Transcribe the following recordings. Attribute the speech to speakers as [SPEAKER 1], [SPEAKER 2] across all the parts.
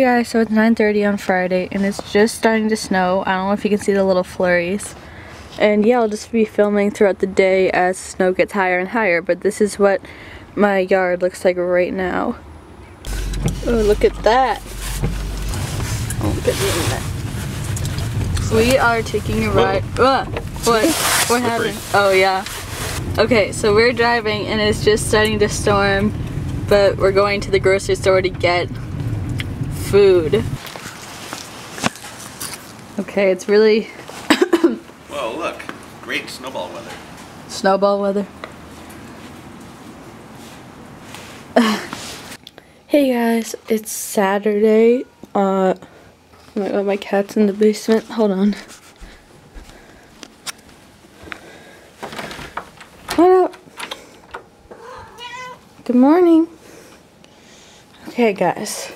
[SPEAKER 1] guys, so it's 9:30 on Friday and it's just starting to snow. I don't know if you can see the little flurries. And yeah, I'll just be filming throughout the day as snow gets higher and higher, but this is what my yard looks like right now. Oh, look at that. Oh, look at the internet. We are taking a ride. What? What happened? Oh yeah. Okay, so we're driving and it's just starting to storm, but we're going to the grocery store to get food. Okay, it's really...
[SPEAKER 2] Whoa, look. Great snowball weather.
[SPEAKER 1] Snowball weather. Hey guys, it's Saturday. Oh my god, my cat's in the basement. Hold on. What up? Good morning. Okay guys.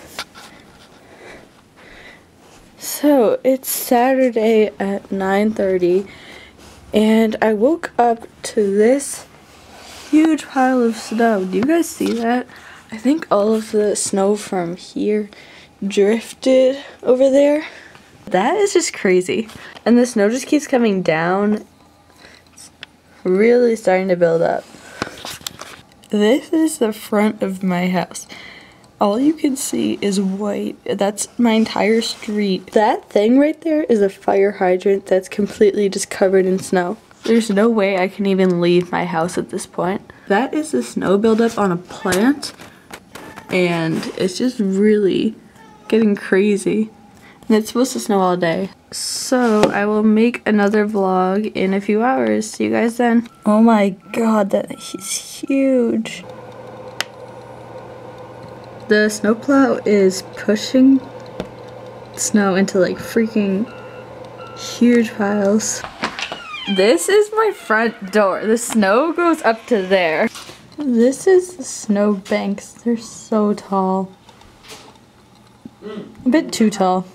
[SPEAKER 1] So, it's Saturday at 9:30 and I woke up to this huge pile of snow. Do you guys see that? I think all of the snow from here drifted over there. That is just crazy. And the snow just keeps coming down. It's really starting to build up. This is the front of my house. All you can see is white. That's my entire street. That thing right there is a fire hydrant that's completely just covered in snow. There's no way I can even leave my house at this point. That is the snow buildup on a plant, and it's just really getting crazy. And it's supposed to snow all day. So I will make another vlog in a few hours. See you guys then. Oh my god, that is huge. The snowplow is pushing snow into like freaking huge piles. This is my front door. The snow goes up to there. This is the snow banks. They're so tall. A bit too tall.